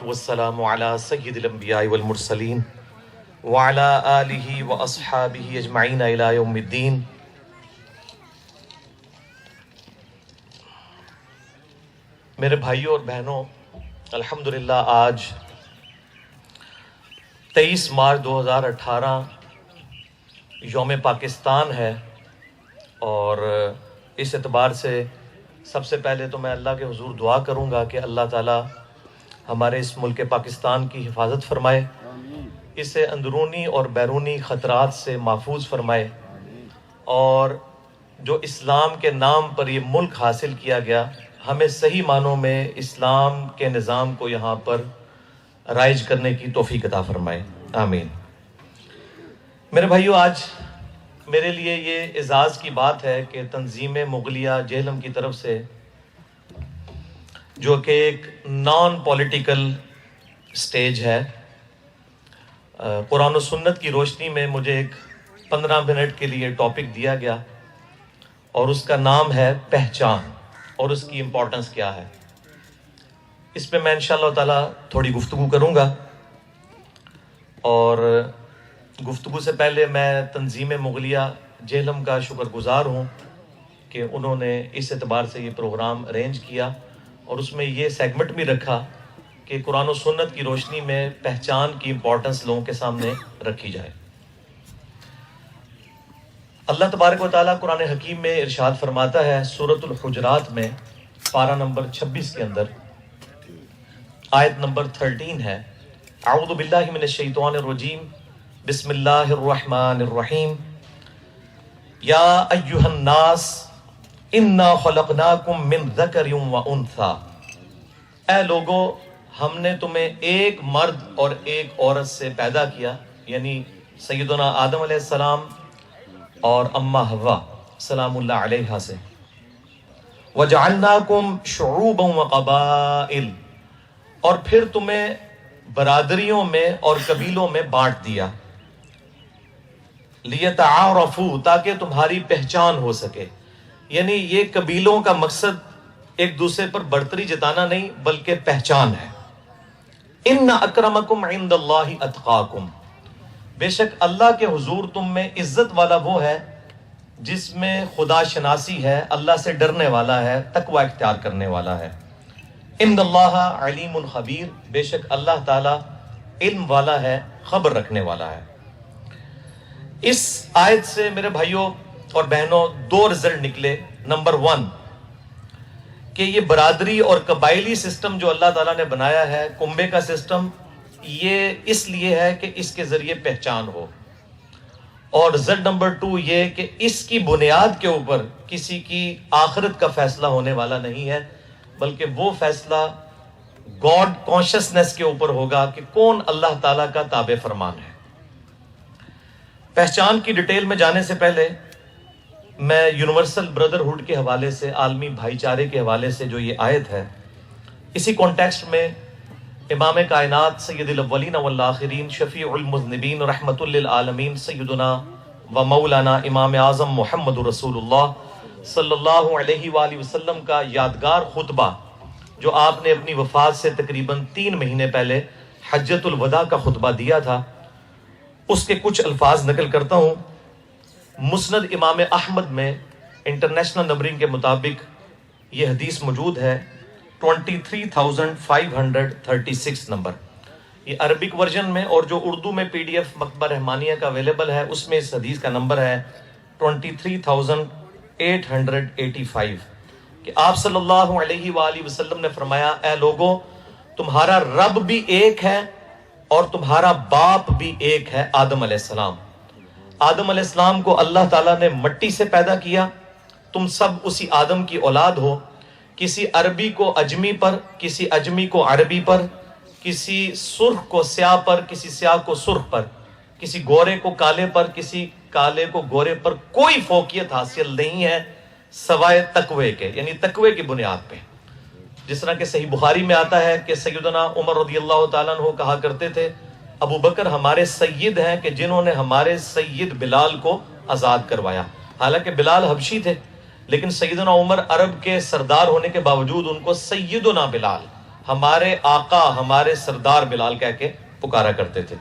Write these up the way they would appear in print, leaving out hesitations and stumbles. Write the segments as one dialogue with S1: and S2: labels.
S1: والسلام على سید الانبیاء والمرسلین وعلى آلہ واصحابہ اجمعین الی یوم الدین۔ میرے بھائیوں اور بہنوں، الحمدللہ آج 23 مارچ 2018 یوم پاکستان ہے، اور اس اعتبار سے سب سے پہلے تو میں اللہ کے حضور دعا کروں گا کہ اللہ تعالی ہمارے اس ملک پاکستان کی حفاظت فرمائے، اسے اندرونی اور بیرونی خطرات سے محفوظ فرمائے، اور جو اسلام کے نام پر یہ ملک حاصل کیا گیا، ہمیں صحیح معنوں میں اسلام کے نظام کو یہاں پر رائج کرنے کی توفیق عطا فرمائے، آمین۔ میرے بھائیو، آج میرے لیے یہ اعزاز کی بات ہے کہ تنظیم مغلیہ جہلم کی طرف سے، جو کہ ایک نان پولیٹیکل سٹیج ہے، قرآن و سنت کی روشنی میں مجھے ایک 15 منٹ کے لیے ٹاپک دیا گیا، اور اس کا نام ہے پہچان اور اس کی امپورٹنس کیا ہے۔ اس پہ میں انشاءاللہ تعالی تھوڑی گفتگو کروں گا، اور گفتگو سے پہلے میں تنظیم مغلیہ جہلم کا شکر گزار ہوں کہ انہوں نے اس اعتبار سے یہ پروگرام ارینج کیا، اور اس میں یہ سیگمنٹ بھی رکھا کہ قرآن و سنت کی روشنی میں پہچان کی امپورٹنس لوگوں کے سامنے رکھی جائے۔ اللہ تبارک و تعالیٰ قرآن حکیم میں ارشاد فرماتا ہے، سورۃ الحجرات میں پارہ نمبر 26 کے اندر آیت نمبر 13 ہے، اعوذ باللہ من الشیطان الرجیم، بسم اللہ الرحمن الرحیم، یا ایہا الناس انا خلقناکم من ذکر و انثی، اے لوگو ہم نے تمہیں ایک مرد اور ایک عورت سے پیدا کیا، یعنی سیدنا آدم علیہ السلام اور اماں حوا سلام اللہ علیہا سے، وجعلناکم شعوبا وقبائل، اور پھر تمہیں برادریوں میں اور قبیلوں میں بانٹ دیا، لیتعارفوا، تاکہ تمہاری پہچان ہو سکے۔ یعنی یہ قبیلوں کا مقصد ایک دوسرے پر برتری جتانا نہیں، بلکہ پہچان ہے۔ ان اکرمکم عند اللہ اتقاکم، بے شک اللہ کے حضور تم میں عزت والا وہ ہے جس میں خدا شناسی ہے، اللہ سے ڈرنے والا ہے، تقوی اختیار کرنے والا ہے۔ ان اللہ علیم خبیر، بے شک اللہ تعالی علم والا ہے، خبر رکھنے والا ہے۔ اس آیت سے میرے بھائیوں اور بہنوں دو رزلٹ نکلے۔ نمبر 1 کہ یہ برادری اور قبائلی سسٹم جو اللہ تعالیٰ نے بنایا ہے، کنبے کا سسٹم، یہ اس لیے ہے کہ اس کے ذریعے پہچان ہو، اور رزلٹ نمبر 2 یہ کہ اس کی بنیاد کے اوپر کسی کی آخرت کا فیصلہ ہونے والا نہیں ہے، بلکہ وہ فیصلہ گاڈ کانشسنس کے اوپر ہوگا کہ کون اللہ تعالیٰ کا تابع فرمان ہے۔ پہچان کی ڈیٹیل میں جانے سے پہلے میں یونیورسل بردرہڈ کے حوالے سے، عالمی بھائی چارے کے حوالے سے جو یہ آیت ہے، اسی کانٹیکسٹ میں امام کائنات سید الاولین والآخرین شفیع المذنبین رحمت للعالمین سیدنا و مولانا امام اعظم محمد رسول اللہ صلی اللہ علیہ وآلہ وسلم کا یادگار خطبہ جو آپ نے اپنی وفات سے تقریباً 3 مہینے پہلے حجۃ الوداع کا خطبہ دیا تھا، اس کے کچھ الفاظ نقل کرتا ہوں۔ مسند امام احمد میں انٹرنیشنل نمبرنگ کے مطابق یہ حدیث موجود ہے 23,536 نمبر، یہ عربک ورژن میں، اور جو اردو میں PDF مکتبہ رحمانیہ کا اویلیبل ہے اس میں اس حدیث کا نمبر ہے 23,885، کہ آپ صلی اللہ علیہ وآلہ وسلم نے فرمایا، اے لوگو تمہارا رب بھی ایک ہے اور تمہارا باپ بھی ایک ہے، آدم علیہ السلام۔ آدم علیہ السلام کو اللہ تعالیٰ نے مٹی سے پیدا کیا، تم سب اسی آدم کی اولاد ہو۔ کسی عربی کو اجمی پر، کسی اجمی کو عربی پر، کسی سرخ کو سیاہ پر، کسی سیاہ کو سرخ پر، کسی گورے کو کالے پر، کسی کالے کو گورے پر کوئی فوقیت حاصل نہیں ہے سوائے تقوی کے، یعنی تقوی کی بنیاد پہ۔ جس طرح کہ صحیح بخاری میں آتا ہے کہ سیدنا عمر رضی اللہ تعالیٰ عنہ کہا کرتے تھے، ابو بکر ہمارے سید ہیں کہ جنہوں نے ہمارے سید بلال کو آزاد کروایا۔ حالانکہ بلال حبشی تھے، لیکن سیدنا عمر عرب کے سردار ہونے کے باوجود ان کو سیدنا بلال، ہمارے آقا ہمارے سردار بلال کہہ کے پکارا کرتے تھے۔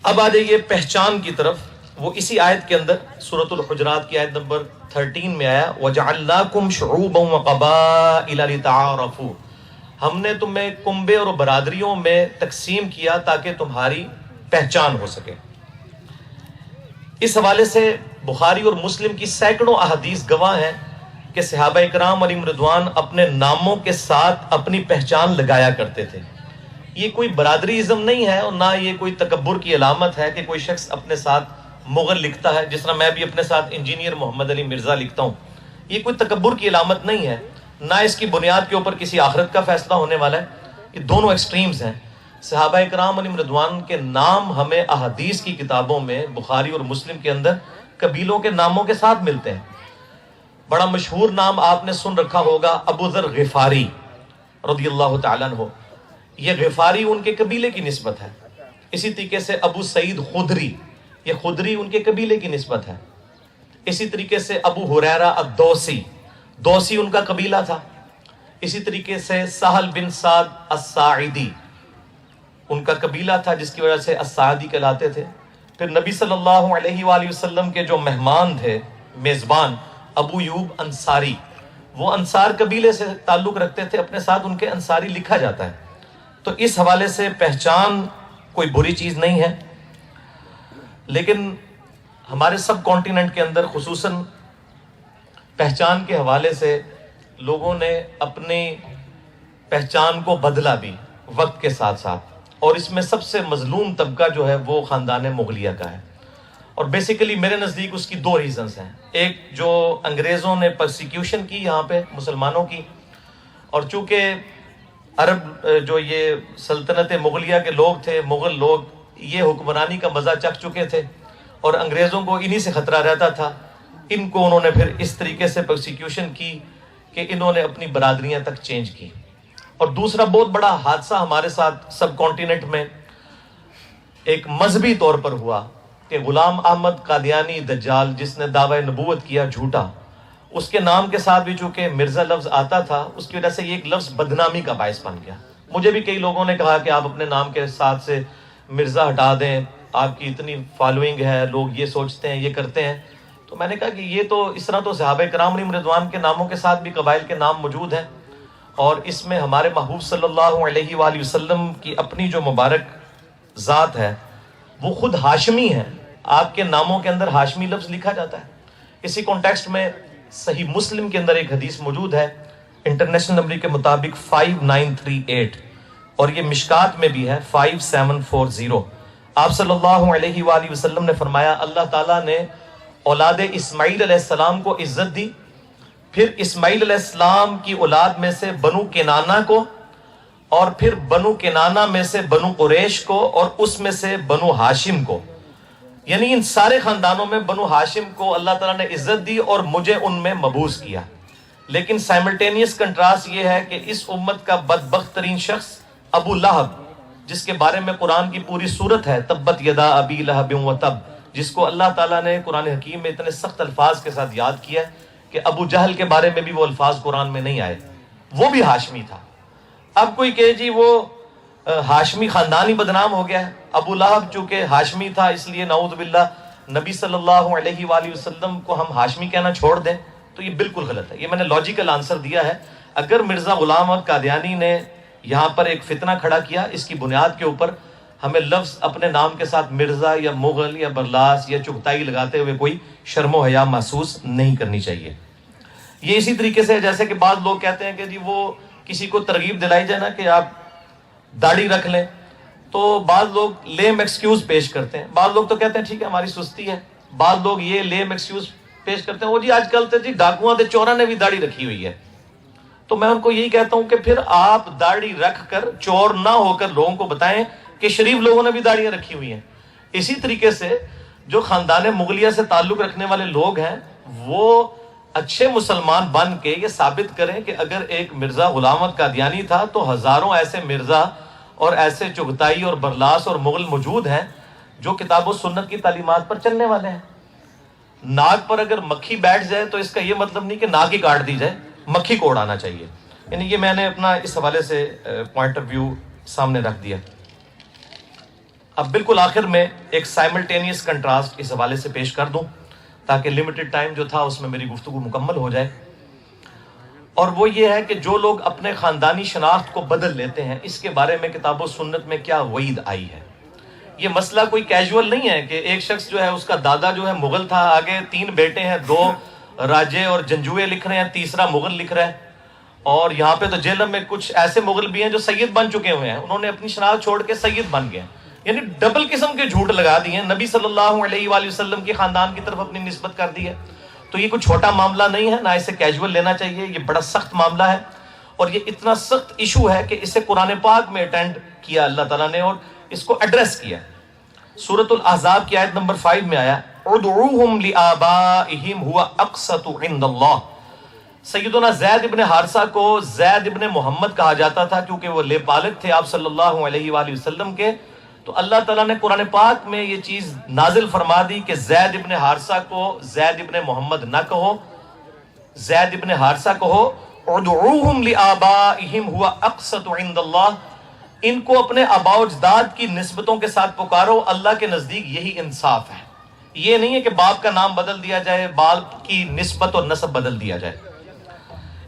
S1: اب آ جائیے پہچان کی طرف، وہ اسی آیت کے اندر سورۃ الحجرات کی آیت نمبر 13 میں آیا وَجَعَلْنَاكُمْ شُعُوبًا وَقَبَائِلَ لِتَعَارَفُوا، ہم نے تمہیں کنبے اور برادریوں میں تقسیم کیا تاکہ تمہاری پہچان ہو سکے۔ اس حوالے سے بخاری اور مسلم کی سینکڑوں احادیث گواہ ہیں کہ صحابہ اکرام علیہم رضوان اپنے ناموں کے ساتھ اپنی پہچان لگایا کرتے تھے۔ یہ کوئی برادری ازم نہیں ہے اور نہ یہ کوئی تکبر کی علامت ہے کہ کوئی شخص اپنے ساتھ مغل لکھتا ہے، جس طرح میں بھی اپنے ساتھ انجینئر محمد علی مرزا لکھتا ہوں۔ یہ کوئی تکبر کی علامت نہیں ہے، نہ اس کی بنیاد کے اوپر کسی آخرت کا فیصلہ ہونے والا ہے۔ یہ دونوں ایکسٹریمز ہیں۔ صحابہ اکرام علیہم رضوان کے نام ہمیں احادیث کی کتابوں میں بخاری اور مسلم کے اندر قبیلوں کے ناموں کے ساتھ ملتے ہیں۔ بڑا مشہور نام آپ نے سن رکھا ہوگا ابو ذر غفاری رضی اللہ تعالیٰ عنہ، یہ غفاری ان کے قبیلے کی نسبت ہے۔ اسی طریقے سے ابو سعید خدری، یہ خدری ان کے قبیلے کی نسبت ہے۔ اسی طریقے سے ابو ہریرہ الدوسی، دوسی ان کا قبیلہ تھا۔ اسی طریقے سے سہل بن سعد الساعدی ان کا قبیلہ تھا، جس کی وجہ سے الساعدی کہلاتے تھے۔ پھر نبی صلی اللہ علیہ وآلہ وسلم کے جو مہمان تھے، میزبان، ابو ایوب انصاری، وہ انصار قبیلے سے تعلق رکھتے تھے، اپنے ساتھ ان کے انصاری لکھا جاتا ہے۔ تو اس حوالے سے پہچان کوئی بری چیز نہیں ہے، لیکن ہمارے سب کانٹیننٹ کے اندر خصوصاً پہچان کے حوالے سے لوگوں نے اپنی پہچان کو بدلا بھی وقت کے ساتھ ساتھ، اور اس میں سب سے مظلوم طبقہ جو ہے وہ خاندان مغلیہ کا ہے۔ اور بیسیکلی میرے نزدیک اس کی دو ریزنز ہیں۔ ایک، جو انگریزوں نے پرسیکیوشن کی یہاں پہ مسلمانوں کی، اور چونکہ عرب جو یہ سلطنت مغلیہ کے لوگ تھے، مغل لوگ، یہ حکمرانی کا مزہ چکھ چکے تھے اور انگریزوں کو انہی سے خطرہ رہتا تھا، ان کو انہوں نے پھر اس طریقے سے پرسیکیوشن کی کہ انہوں نے اپنی برادریاں تک چینج کی۔ اور دوسرا بہت بڑا حادثہ ہمارے ساتھ سب کانٹیننٹ میں ایک مذہبی طور پر ہوا کہ غلام احمد قادیانی دجال، جس نے دعوی نبوت کیا جھوٹا، اس کے نام کے ساتھ بھی چونکہ مرزا لفظ آتا تھا، اس کی وجہ سے یہ ایک لفظ بدنامی کا باعث بن گیا۔ مجھے بھی کئی لوگوں نے کہا کہ آپ اپنے نام کے ساتھ سے مرزا ہٹا دیں، آپ کی اتنی فالوئنگ ہے، لوگ یہ سوچتے ہیں، یہ کرتے ہیں۔ تو میں نے کہا کہ یہ تو اس طرح تو صحابہ کرام علیہم رضوان کے ناموں کے ساتھ بھی قبائل کے نام موجود ہیں، اور اس میں ہمارے محبوب صلی اللہ علیہ وآلہ وسلم کی اپنی جو مبارک ذات ہے وہ خود ہاشمی ہے، آپ کے ناموں کے اندر ہاشمی لفظ لکھا جاتا ہے۔ اسی کانٹیکسٹ میں صحیح مسلم کے اندر ایک حدیث موجود ہے انٹرنیشنل نمبر کے مطابق 5938، اور یہ مشکات میں بھی ہے 5740۔ آپ صلی اللہ علیہ وآلہ وسلم نے فرمایا اللہ تعالیٰ نے اولاد اسماعیل علیہ السلام کو عزت دی، پھر اسماعیل علیہ السلام کی اولاد میں سے بنو کنانہ کو، اور پھر بنو کنانہ میں سے بنو قریش کو، اور اس میں سے بنو ہاشم کو، یعنی ان سارے خاندانوں میں بنو ہاشم کو اللہ تعالیٰ نے عزت دی اور مجھے ان میں مبعوث کیا۔ لیکن سائملٹینیس کنٹراسٹ یہ ہے کہ اس امت کا بدبخت ترین شخص ابو لہب، جس کے بارے میں قرآن کی پوری سورت ہے تبت یدا ابی لہب و تب، جس کو اللہ تعالیٰ نے قرآن حکیم میں اتنے سخت الفاظ کے ساتھ یاد کیا ہے کہ ابو جہل کے بارے میں بھی وہ الفاظ قرآن میں نہیں آئے، وہ بھی ہاشمی تھا۔ اب کوئی کہے جی وہ ہاشمی خاندان ہی بدنام ہو گیا ہے، ابو لہب چونکہ ہاشمی تھا اس لیے نعوذ باللہ نبی صلی اللہ علیہ وآلہ وسلم کو ہم ہاشمی کہنا چھوڑ دیں، تو یہ بالکل غلط ہے۔ یہ میں نے لاجیکل آنسر دیا ہے۔ اگر مرزا غلام احمد قادیانی نے یہاں پر ایک فتنہ کھڑا کیا، اس کی بنیاد کے اوپر ہمیں لفظ اپنے نام کے ساتھ مرزا یا مغل یا برلاس یا چغتائی لگاتے ہوئے کوئی شرم و حیا محسوس نہیں کرنی چاہیے۔ یہ اسی طریقے سے جیسے کہ بعض لوگ کہتے ہیں کہ جی وہ کسی کو ترغیب دلائی جائے نا کہ آپ داڑھی رکھ لیں، تو بعض لوگ لیم ایکسکیوز پیش کرتے ہیں۔ بعض لوگ تو کہتے ہیں ٹھیک ہے ہماری سستی ہے، بعض لوگ یہ لیم ایکسکیوز پیش کرتے ہیں وہ جی آج کل تو جی ڈاکواں تے چوراں نے بھی داڑھی رکھی ہوئی ہے۔ تو میں ان کو یہی کہتا ہوں کہ پھر آپ داڑھی رکھ کر چور نہ ہو کر لوگوں کو بتائیں کہ شریف لوگوں نے بھی داڑیاں رکھی ہوئی ہیں۔ اسی طریقے سے جو خاندان مغلیہ سے تعلق رکھنے والے لوگ ہیں وہ اچھے مسلمان بن کے یہ ثابت کریں کہ اگر ایک مرزا غلام احمد قادیانی تھا تو ہزاروں ایسے مرزا اور ایسے چغتائی اور برلاس اور مغل موجود ہیں جو کتاب و سنت کی تعلیمات پر چلنے والے ہیں۔ ناک پر اگر مکھی بیٹھ جائے تو اس کا یہ مطلب نہیں کہ ناک ہی کاٹ دی جائے، مکھی کو اڑانا چاہیے۔ یعنی یہ میں نے اپنا اس حوالے سے پوائنٹ آف ویو سامنے رکھ دیا. اب بالکل آخر میں ایک سائملٹینیس کنٹراسٹ اس حوالے سے پیش کر دوں تاکہ لمیٹڈ ٹائم جو تھا اس میں میری گفتگو مکمل ہو جائے. اور وہ یہ ہے کہ جو لوگ اپنے خاندانی شناخت کو بدل لیتے ہیں اس کے بارے میں کتاب و سنت میں کیا وعید آئی ہے. یہ مسئلہ کوئی کیجول نہیں ہے کہ ایک شخص جو ہے اس کا دادا جو ہے مغل تھا, آگے 3 بیٹے ہیں, 2 راجے اور جنجوئے لکھ رہے ہیں, تیسرا مغل لکھ رہا ہے. اور یہاں پہ تو جیلم میں کچھ ایسے مغل بھی ہیں جو سید بن چکے ہوئے ہیں, انہوں نے اپنی شناخت چھوڑ کے سید بن گئے. یعنی ڈبل قسم کے جھوٹ لگا دیے ہیں, نبی صلی اللہ علیہ وآلہ وسلم کے خاندان کی طرف اپنی نسبت کر دی ہے. تو یہ کوئی چھوٹا معاملہ نہیں ہے, نہ اسے کیجول لینا چاہیے, یہ بڑا سخت معاملہ ہے. اور یہ اتنا سخت ایشو ہے کہ اسے قرآن پاک میں اٹینڈ کیا اللہ تعالیٰ نے اور اس کو ایڈریس کیا. سورۃ الاحزاب کی آیت نمبر 5 میں آیا ادعوہم لآبائہم ہوا اقسط عند اللہ. سیدنا زید ابن حارثہ کو زید ابن محمد کہا جاتا تھا کیونکہ وہ لے پالک تھے آپ صلی اللہ علیہ وآلہ وسلم کے. تو اللہ تعالیٰ نے قرآن پاک میں یہ چیز نازل فرما دی کہ زید ابن حارثہ کو زید ابن محمد نہ کہو, زید ابن حارثہ کہو. ادعوہم لآبائہم ہوا اقسط عند اللہ, ان کو اپنے آباء و اجداد کی نسبتوں کے ساتھ پکارو, اللہ کے نزدیک یہی انصاف ہے. یہ نہیں ہے کہ باپ کا نام بدل دیا جائے, باپ کی نسبت اور نسب بدل دیا جائے.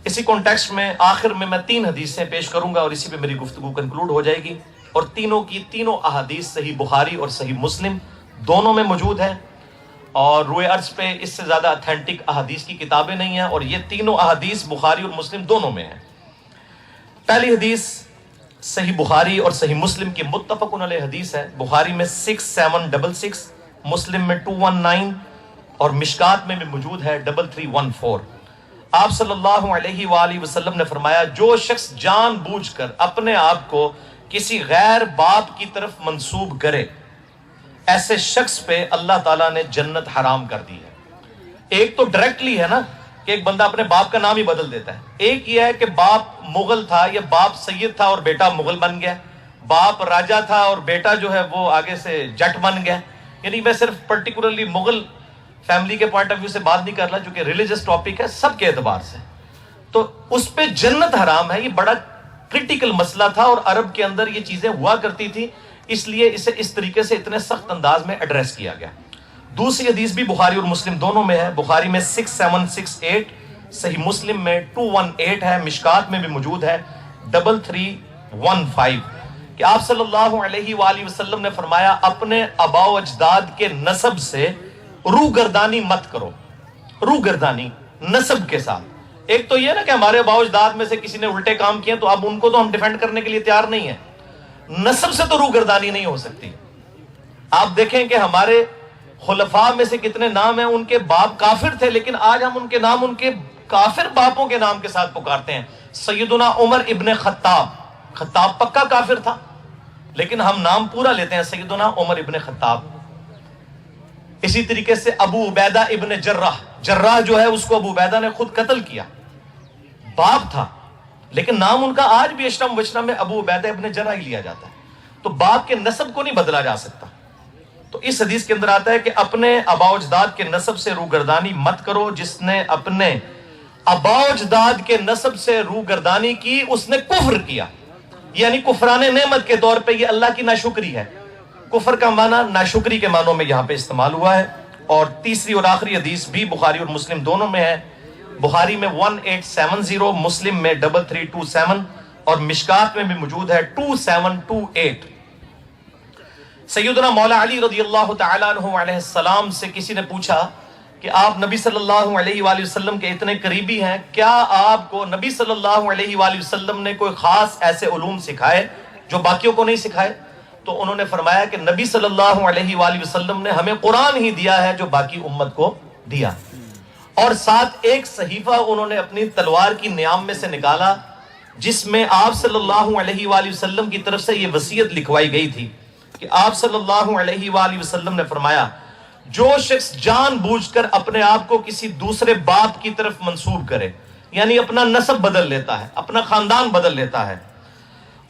S1: اسی کانٹیکسٹ میں آخر میں 3 حدیثیں پیش کروں گا اور اسی پہ میری گفتگو کنکلوڈ ہو جائے گی. اور تینوں احادیث صحیح بخاری اور صحیح مسلم دونوں میں موجود ہیں, اور روئے ارض پہ اس سے زیادہ اتھینٹک احادیث کی کتابیں نہیں ہیں, اور یہ تینوں احادیث بخاری اور مسلم دونوں میں ہیں. پہلی حدیث صحیح بخاری اور صحیح مسلم کی متفق علیہ حدیث ہے. بخاری میں 6766, مسلم میں 219 اور مشکات میں بھی موجود ہے 3314. آپ صلی اللہ علیہ وآلہ وسلم نے فرمایا جو شخص جان بوجھ کر اپنے آپ کو کسی غیر باپ کی طرف منسوب کرے ایسے شخص پہ اللہ تعالیٰ نے جنت حرام کر دی ہے. ایک تو ڈائریکٹلی ہے نا کہ ایک بندہ اپنے باپ کا نام ہی بدل دیتا ہے. ایک یہ ہے کہ باپ مغل تھا یا باپ سید تھا اور بیٹا مغل بن گیا, باپ راجہ تھا اور بیٹا جو ہے وہ آگے سے جٹ بن گیا. یعنی میں صرف پرٹیکولرلی مغل فیملی کے پوائنٹ آف ویو سے بات نہیں کر رہا چونکہ ریلیجس ٹاپک ہے, سب کے اعتبار سے تو اس پہ جنت حرام ہے. یہ بڑا کرٹیکل مسئلہ تھا اور عرب کے اندر یہ چیزیں ہوا کرتی تھی, اس لیے اسے اس طریقے سے اتنے سخت انداز میں ایڈریس کیا گیا. دوسری حدیث بھی بخاری اور مسلم دونوں میں ہے. بخاری میں 6768, صحیح مسلم میں 218 ہے, مشکات میں بھی موجود ہے 3315 کہ آپ صلی اللہ علیہ وآلہ وسلم نے فرمایا اپنے آباء و اجداد کے نسب سے روگردانی مت کرو. روگردانی نسب کے ساتھ, ایک تو یہ نا کہ ہمارے آباء و اجداد میں سے کسی نے الٹے کام کیے تو اب ان کو تو ہم ڈیفینڈ کرنے کے لیے تیار نہیں ہیں. نسب سے تو روگردانی نہیں ہو سکتی. آپ دیکھیں کہ ہمارے خلفاء میں سے کتنے نام ہیں ان کے باپ کافر تھے لیکن آج ہم ان کے نام ان کے کافر باپوں کے نام کے ساتھ پکارتے ہیں. سیدنا عمر ابن خطاب, خطاب پکا کافر تھا لیکن ہم نام پورا لیتے ہیں سیدنا عمر ابن خطاب. اسی طریقے سے ابو عبیدہ ابن جراح, جراح جو ہے اس کو ابو عبیدہ نے خود قتل کیا, باپ تھا لیکن نام ان کا آج بھی اشرم وشرم میں ابو عبیدہ ابن جراح ہی لیا جاتا ہے. تو باپ کے نسب کو نہیں بدلا جا سکتا. تو اس حدیث کے اندر آتا ہے کہ اپنے آباء و اجداد کے نسب سے روگردانی مت کرو. جس نے اپنے آباء و اجداد کے نسب سے روگردانی کی اس نے کفر کیا, یعنی کفران نعمت کے طور پہ یہ اللہ کی ناشکری ہے. کفر کا معنی ناشکری کے معنوں میں یہاں پہ استعمال ہوا ہے. اور تیسری اور آخری حدیث بھی بخاری اور مسلم دونوں میں ہے. بخاری میں 1870, مسلم میں 3327 اور مشکات میں بھی موجود ہے 2728. سیدنا مولا علی رضی اللہ تعالیٰ عنہ علیہ السلام سے کسی نے پوچھا کہ آپ نبی صلی اللہ علیہ وآلہ وسلم کے اتنے قریبی ہیں, کیا آپ کو نبی صلی اللہ علیہ وآلہ وسلم نے کوئی خاص ایسے علوم سکھائے جو باقیوں کو نہیں سکھائے؟ تو انہوں نے فرمایا کہ نبی صلی اللہ علیہ وآلہ وسلم نے ہمیں قرآن ہی دیا ہے جو باقی امت کو دیا. اور ساتھ ایک صحیفہ انہوں نے اپنی تلوار کی نیام میں سے نکالا جس میں آپ صلی اللہ علیہ وآلہ وسلم کی طرف سے یہ وصیت لکھوائی گئی تھی کہ آپ صلی اللہ علیہ وآلہ وسلم نے فرمایا جو شخص جان بوجھ کر اپنے آپ کو کسی دوسرے باپ کی طرف منسوب کرے, یعنی اپنا نسب بدل لیتا ہے, اپنا خاندان بدل لیتا ہے,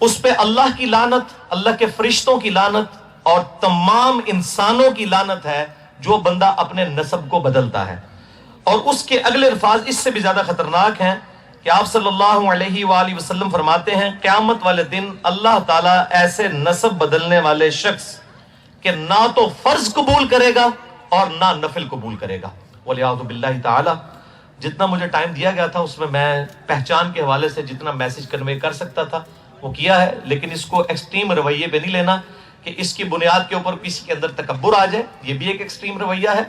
S1: اس پہ اللہ کی لعنت, اللہ کے فرشتوں کی لعنت اور تمام انسانوں کی لعنت ہے جو بندہ اپنے نسب کو بدلتا ہے. اور اس کے اگلے الفاظ اس سے بھی زیادہ خطرناک ہیں کہ آپ صلی اللہ علیہ وآلہ وسلم فرماتے ہیں قیامت والے دن اللہ تعالیٰ ایسے نسب بدلنے والے شخص کہ نہ تو فرض قبول کرے گا اور نہ نفل قبول کرے گا، وَلِعَوْذُ بِاللَّهِ تعالیٰ۔ جتنا مجھے ٹائم دیا گیا تھا اس میں پہچان کے حوالے سے جتنا میسج کنوے کر سکتا تھا وہ کیا ہے، لیکن اس کو ایکسٹریم رویے پہ نہیں لینا کہ اس کی بنیاد کے اوپر کسی کے اندر تکبر آ جائے، یہ بھی ایک ایکسٹریم رویہ ہے۔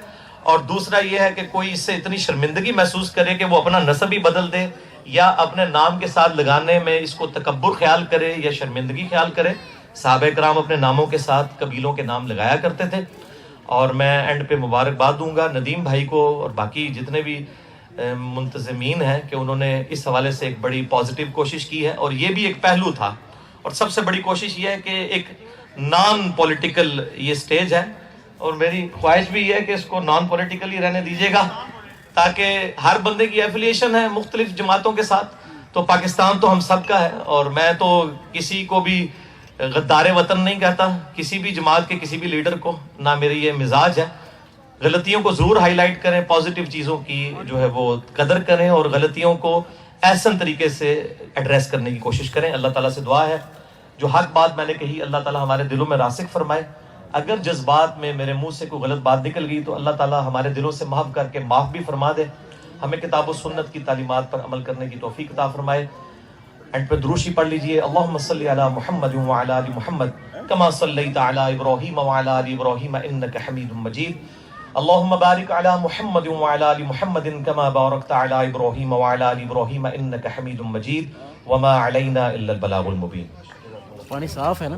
S1: اور دوسرا یہ ہے کہ کوئی اس سے اتنی شرمندگی محسوس کرے کہ وہ اپنا نسب ہی بدل دے یا اپنے نام کے ساتھ لگانے میں اس کو تکبر خیال کرے یا شرمندگی خیال کرے۔ صحابہ کرام اپنے ناموں کے ساتھ قبیلوں کے نام لگایا کرتے تھے، اور میں اینڈ پہ مبارکباد دوں گا ندیم بھائی کو اور باقی جتنے بھی منتظمین ہیں کہ انہوں نے اس حوالے سے ایک بڑی پازیٹیو کوشش کی ہے، اور یہ بھی ایک پہلو تھا۔ اور سب سے بڑی کوشش یہ ہے کہ ایک نان پولیٹیکل یہ سٹیج ہے، اور میری خواہش بھی یہ ہے کہ اس کو نان پولیٹیکل ہی رہنے دیجیے گا، تاکہ ہر بندے کی ایفیلیشن ہے مختلف جماعتوں کے ساتھ، تو پاکستان تو ہم سب کا ہے، اور میں تو کسی کو بھی غدار وطن نہیں کہتا، کسی بھی جماعت کے کسی بھی لیڈر کو، نہ میری یہ مزاج ہے۔ غلطیوں کو ضرور ہائی لائٹ کریں، پازیٹیو چیزوں کی جو ہے وہ قدر کریں، اور غلطیوں کو احسن طریقے سے ایڈریس کرنے کی کوشش کریں۔ اللہ تعالیٰ سے دعا ہے جو حق بات میں نے کہی اللہ تعالیٰ ہمارے دلوں میں راسخ فرمائے۔ اگر جذبات میں میرے منہ سے کوئی غلط بات نکل گئی تو اللہ تعالیٰ ہمارے دلوں سے محو کر کے معاف بھی فرما دے، ہمیں کتاب و سنت کی تعلیمات پر عمل کرنے کی توفیق عطا فرمائے۔ اینڈ پہ دروشی پڑھ لیجئے، اللہم صلی علی محمد وعلی آل محمد کما صلیت علی ابراہیم وعلی آل ابراہیم انک حمید مجید، اللہم بارک علی محمد وعلی آل محمد کما بارکت علی ابراہیم وعلی آل ابراہیم انک حمید مجید، وما علینا الا البلاغ المبین۔
S2: پانی صاف ہے نا؟